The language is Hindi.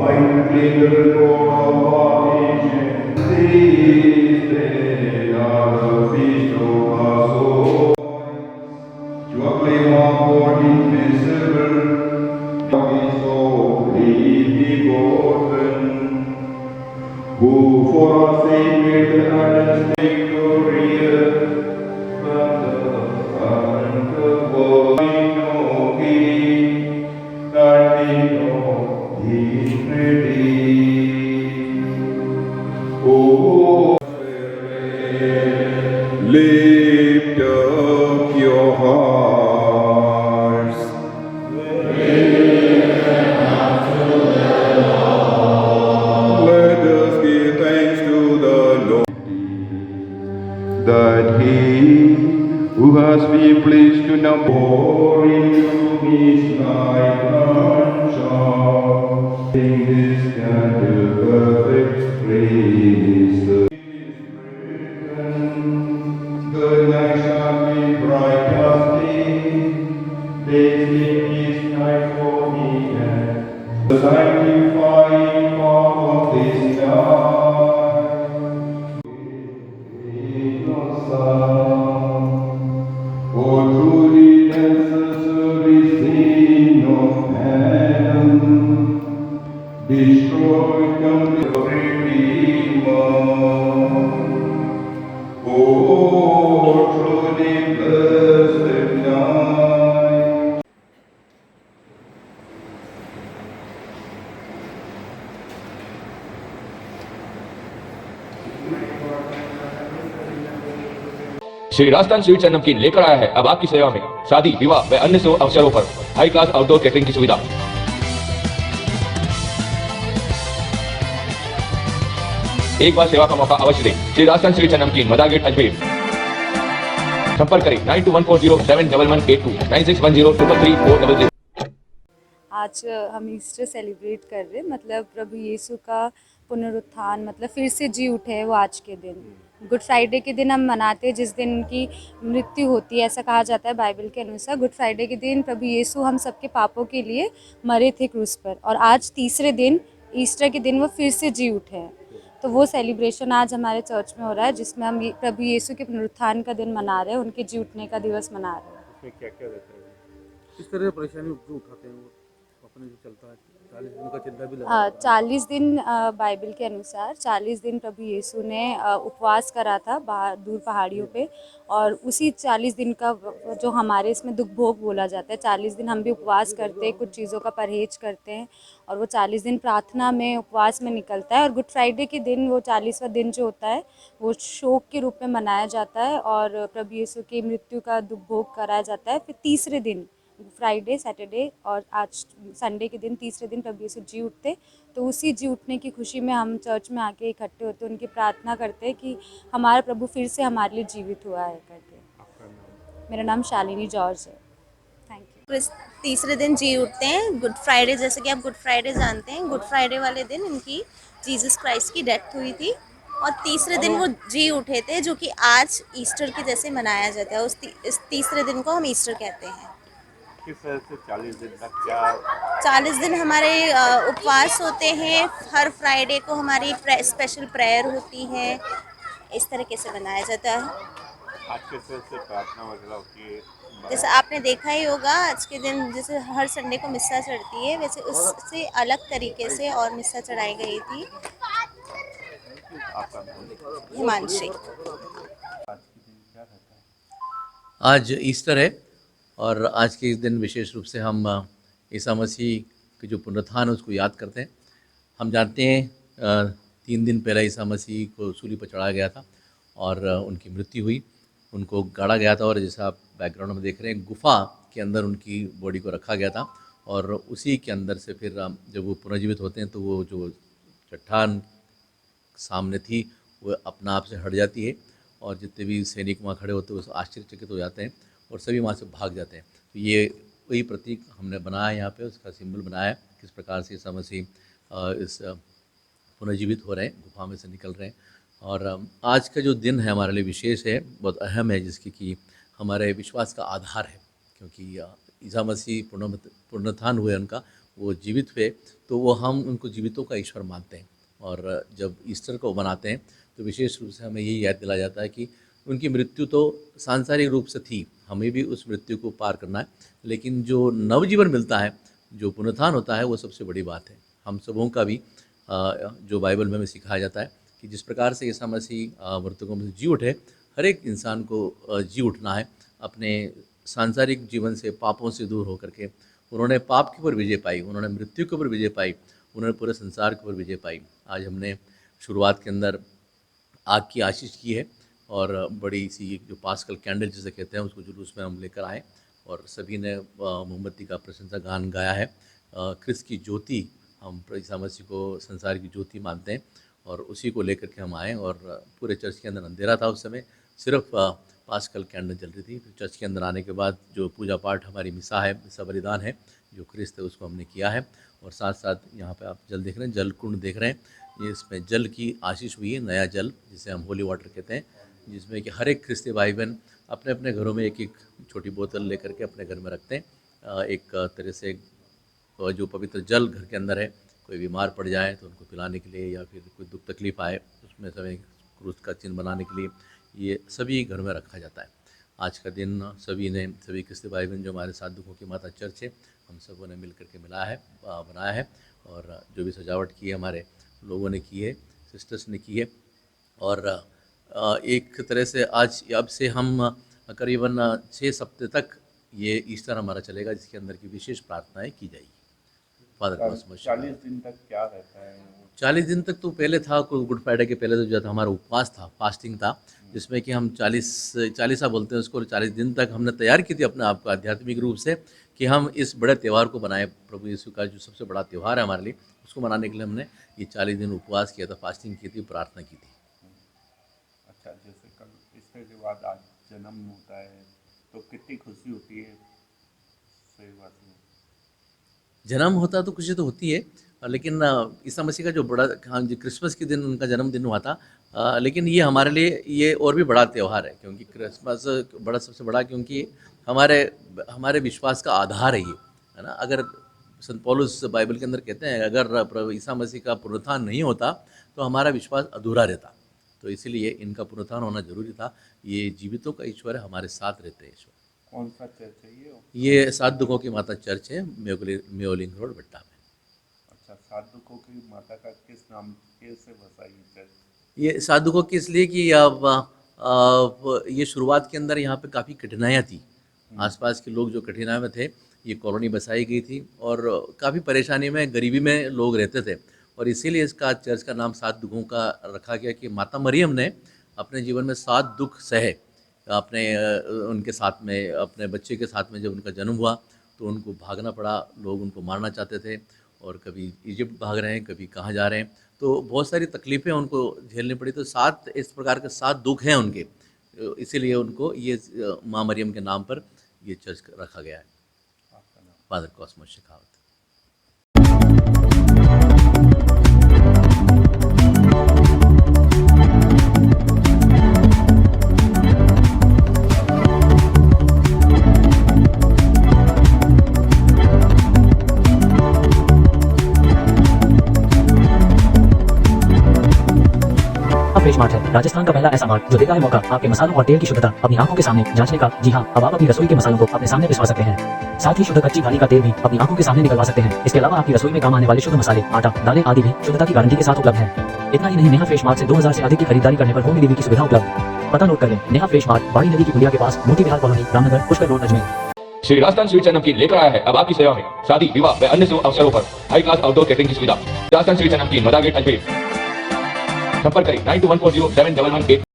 Quietly the Lord of all ages, these they are the feast of our soul. To acclaim our God invisible, of His only begotten, who for our sake made the heavens victorious from the current of world. We know Him, that we know He is redeemed. Oh, lift up your hearts. Let us give thanks to the Lord, that He who has been pleased to know more into His light sunshine, in His candle perfect praise. The night shall be bright as day, blazing His night for me, and the sanctifying power of this night. No sound, for truly necessary sin of Adam, destroyed complete Redeemer. Oh, truly blessed night. Shri Rajasthan sweets and Namkeen लेकर आया है अब आपकी सेवा में शादी, विवाह व अन्य शुभ अवसरों पर हाई क्लास आउटडोर कैटरिंग की सुविधा। एक बार सेवा का मौका अवश्य दें। श्री राजस्थान स्वीट्स एंड नमकीन, मदार गेट, अजमेर। संपर्क करें 9214071182 9610333400। आज हम ईस्टर सेलिब्रेट कर रहे हैं, मतलब प्रभु यीशु का पुनरुत्थान, मतलब फिर से जी उठे हैं वो आज के दिन। गुड फ्राइडे के दिन हम मनाते हैं जिस दिन उनकी मृत्यु होती है, ऐसा कहा जाता है बाइबल के अनुसार। गुड फ्राइडे के दिन प्रभु यीशु हम सबके पापों के लिए मरे थे क्रूस पर, और आज तीसरे दिन ईस्टर के दिन वो फिर से जी उठे हैं। तो वो सेलिब्रेशन आज हमारे चर्च में हो रहा है, जिसमें हम प्रभु यीशु के पुनरुत्थान का दिन मना रहे हैं, उनके जी उठने का दिवस मना रहे हैं। इसमें क्या क्या रहता है, किस तरह परेशानी जो उठाते हैं वो अपने जो चलता है 40 दिन का चिंता भी लगा। 40 दिन बाइबल के अनुसार 40 दिन प्रभु यीशु ने उपवास करा था बाहर दूर पहाड़ियों पे, और उसी 40 दिन का जो हमारे इसमें दुख भोग बोला जाता है, 40 दिन हम भी उपवास करते हैं, कुछ चीज़ों का परहेज करते हैं, और वो 40 दिन प्रार्थना में उपवास में निकलता है। और गुड फ्राइडे के दिन वो 40वां दिन जो होता है वो शोक के रूप में मनाया जाता है, और प्रभु यीशु की मृत्यु का दुख भोग कराया जाता है। फिर तीसरे दिन फ्राइडे, सैटरडे और आज संडे के दिन, तीसरे दिन प्रभु यीशु जी उठते। तो उसी जी उठने की खुशी में हम चर्च में आके इकट्ठे होते, उनकी प्रार्थना करते हैं कि हमारा प्रभु फिर से हमारे लिए जीवित हुआ है करके। मेरा नाम शालिनी जॉर्ज है। Thank you. तीसरे दिन जी उठते हैं, गुड फ्राइडे, जैसे कि आप गुड फ्राइडे जानते हैं। गुड फ्राइडे वाले दिन इनकी जीसस क्राइस्ट की डेथ हुई थी, और तीसरे दिन वो जी उठे थे, जो कि आज ईस्टर के जैसे मनाया जाता है। इस तीसरे दिन को हम ईस्टर कहते हैं। किस तरह से 40 दिन तक क्या 40 दिन हमारे उपवास होते हैं। हर फ्राइडे को हमारी स्पेशल प्रेयर होती है। इस तरीके से मनाया जाता है। आज किस तरह से प्रार्थना वगैरह होती है? जैसे आपने देखा ही होगा, आज के दिन जैसे हर संडे को मिस्सा चढ़ती है, वैसे उससे अलग तरीके से और मिस्सा चढ़ाई गई थी। आपका नाम? हिमांशी। आज ईस्टर है, और आज के इस दिन विशेष रूप से हम ईसा मसीह के जो पुनरुत्थान है उसको याद करते हैं। हम जानते हैं 3 दिन पहले ईसा मसीह को सूली पर चढ़ाया गया था और उनकी मृत्यु हुई, उनको गाड़ा गया था, और जैसा आप बैकग्राउंड में देख रहे हैं गुफा के अंदर उनकी बॉडी को रखा गया था, और उसी के अंदर से फिर जब वो पुनर्जीवित होते हैं तो वो जो चट्टान सामने थी वो अपना आप से हट जाती है, और जितने भी सैनिक वहाँ खड़े होते हैं वो आश्चर्यचकित हो जाते हैं और सभी वहाँ से भाग जाते हैं। तो ये वही प्रतीक हमने बनाया यहाँ पे, उसका सिंबल बनाया है, किस प्रकार से ईसा मसीह इस पुनर्जीवित हो रहे हैं, गुफा में से निकल रहे हैं। और आज का जो दिन है हमारे लिए विशेष है, बहुत अहम है, जिसकी कि हमारे विश्वास का आधार है, क्योंकि ईसा मसीह पुनरुत्थान हुए उनका, वो जीवित हुए, तो वो हम उनको जीवितों का ईश्वर मानते हैं। और जब ईस्टर को मनाते हैं तो विशेष रूप से हमें यही याद दिलाया जाता है कि उनकी मृत्यु तो सांसारिक रूप से थी, हमें भी उस मृत्यु को पार करना है, लेकिन जो नवजीवन मिलता है, जो पुनरुत्थान होता है, वो सबसे बड़ी बात है। हम सबों का भी जो बाइबल में हमें सिखाया जाता है कि जिस प्रकार से ईसा मसीह मृतकों में से जी उठे, हर एक इंसान को जी उठना है। अपने सांसारिक जीवन से, पापों से दूर होकर के उन्होंने पाप के ऊपर विजय पाई, उन्होंने मृत्यु के ऊपर विजय पाई, उन्होंने पूरे संसार के ऊपर विजय पाई। आज हमने शुरुआत के अंदर आग की आशीष की है और बड़ी सी जो पास्कल कैंडल जिसे कहते हैं उसको जुलूस में हम लेकर आए और सभी ने मोमबत्ती का प्रशंसा गान गाया है। क्रिस्त की ज्योति, हम ईसा मसीह को संसार की ज्योति मानते हैं और उसी को लेकर के हम आए। और पूरे चर्च के अंदर अंधेरा था उस समय, सिर्फ पास्कल कैंडल जल रही थी। फिर चर्च के अंदर आने के बाद जो पूजा पाठ हमारी मिसा है, मिसा बलिदान है, जो क्रिस्त है, उसको हमने किया है। और साथ साथ यहाँ पे आप जल देख रहे हैं, जल कुंड देख रहे हैं, ये इसमें जल की आशीष हुई है, नया जल जिसे हम होली वाटर कहते हैं, जिसमें कि हर एक ख्रिस्ती भाई बहन अपने अपने घरों में एक एक छोटी बोतल लेकर के अपने घर में रखते हैं। एक तरह से जो पवित्र जल घर के अंदर है, कोई बीमार पड़ जाए तो उनको पिलाने के लिए, या फिर कोई दुख तकलीफ आए उसमें समय क्रूस का चिन्ह बनाने के लिए, ये सभी घर में रखा जाता है। आज का दिन सभी ख्रिस्ती भाई बहन जो हमारे साथ दुखों की माता चर्च है, हम सबों ने मिल करके बनाया है। और जो भी सजावट की है हमारे लोगों ने की है, सिस्टर्स ने की है। और एक तरह से आज अब से हम करीबन 6 हफ्ते तक ये ईस्टर हमारा चलेगा, जिसके अंदर की विशेष प्रार्थनाएं की जाएगी। फादर 40 दिन तक क्या रहता है? 40 दिन तक तो पहले था, गुड फ्राइडे के पहले तो जो था हमारा उपवास था, फास्टिंग था, जिसमें कि हम 40 बोलते हैं उसको, 40 दिन तक हमने तैयार की थी अपने आप को आध्यात्मिक रूप से कि हम इस बड़े त्यौहार को बनाए। प्रभु यीशु का जो सबसे बड़ा त्यौहार है हमारे लिए, उसको मनाने के लिए हमने ये 40 दिन उपवास किया था, फास्टिंग की थी, प्रार्थना की थी। अच्छा, जैसे कल ईस्टर के बाद आज जन्म होता है तो कितनी खुशी होती है? सही बात है, जन्म होता तो खुशी तो होती है, लेकिन ईसा मसीह का जो बड़ा, हाँ जी, क्रिसमस के दिन उनका जन्मदिन हुआ था, लेकिन ये हमारे लिए ये और भी बड़ा त्यौहार है, क्योंकि क्रिसमस बड़ा, सबसे बड़ा, क्योंकि हमारे विश्वास का आधार है ये, है ना। अगर संत पौलुस बाइबल के अंदर कहते हैं, अगर प्रभु ईसा मसीह का पुनरुत्थान नहीं होता तो हमारा विश्वास अधूरा रहता, तो इसीलिए इनका पुनरुत्थान होना जरूरी था। ये जीवितों का ईश्वर है, हमारे साथ रहते हैं ईश्वर। कौन सा चर्च है ये 7 दुखों की माता चर्च है, म्योलिंग रोड, भट्टा में। अच्छा, 7 दुखों की माता का किस नाम, कैसे बसा ये चर्च? ये 7 दुखों की इसलिए कि अब ये शुरुआत के अंदर यहाँ पे काफ़ी कठिनाइयाँ थी, आसपास के लोग जो कठिनाई में थे, ये कॉलोनी बसाई गई थी और काफ़ी परेशानी में, गरीबी में लोग रहते थे, और इसीलिए इसका चर्च का नाम 7 दुखों का रखा गया कि माता मरियम ने अपने जीवन में 7 दुख सहे। अपने उनके साथ में, अपने बच्चे के साथ में जब उनका जन्म हुआ तो उनको भागना पड़ा, लोग उनको मारना चाहते थे, और कभी इजिप्ट भाग रहे हैं, कभी कहाँ जा रहे हैं, तो बहुत सारी तकलीफ़ें उनको झेलनी पड़ी। तो 7 इस प्रकार के 7 दुख हैं उनके, इसीलिए उनको ये माँ मरियम के नाम पर ये चर्च रखा गया है। Father Cosmos Shekhawat. Fresh mart है राजस्थान का पहला ऐसा मार्ट जो देता है मौका आपके मसालों और तेल की शुद्धता अपनी आंखों के सामने जांचने का। जी हाँ, अब आप अपनी रसोई के मसालों को अपने सामने पिसवा सकते हैं। साथ ही शुद्ध कच्ची घानी का तेल भी अपनी आंखों के सामने निकलवा सकते हैं। इसके अलावा आपकी रसोई में काम आने वाले शुद्ध मसाले, आटा, दालें आदि भी शुद्धता की गारंटी के साथ उपलब्ध है। इतना ही नहीं, नेहा फ्रेश मार्ट से 2000 से अधिक की खरीदारी करने पर होम डिलीवरी की सुविधा उपलब्ध। पता नोट कर लें, नेहा फ्रेश मार्ट, बड़ी नदी की पुलिया के पास, Moti Vihar colony, Ramnagar, Pushkar road, Ajmer. Shri Rajasthan sweets and Namkeen लेकर आया है अब आपकी सेवा में शादी, विवाह व अन्य शुभ अवसरों पर हाई क्लास आउटडोर कैटरिंग की सुविधा। राजस्थान स्वीट्स एंड नमकीन, मदार गेट, अजमेर। संपर्क करें 9214071118।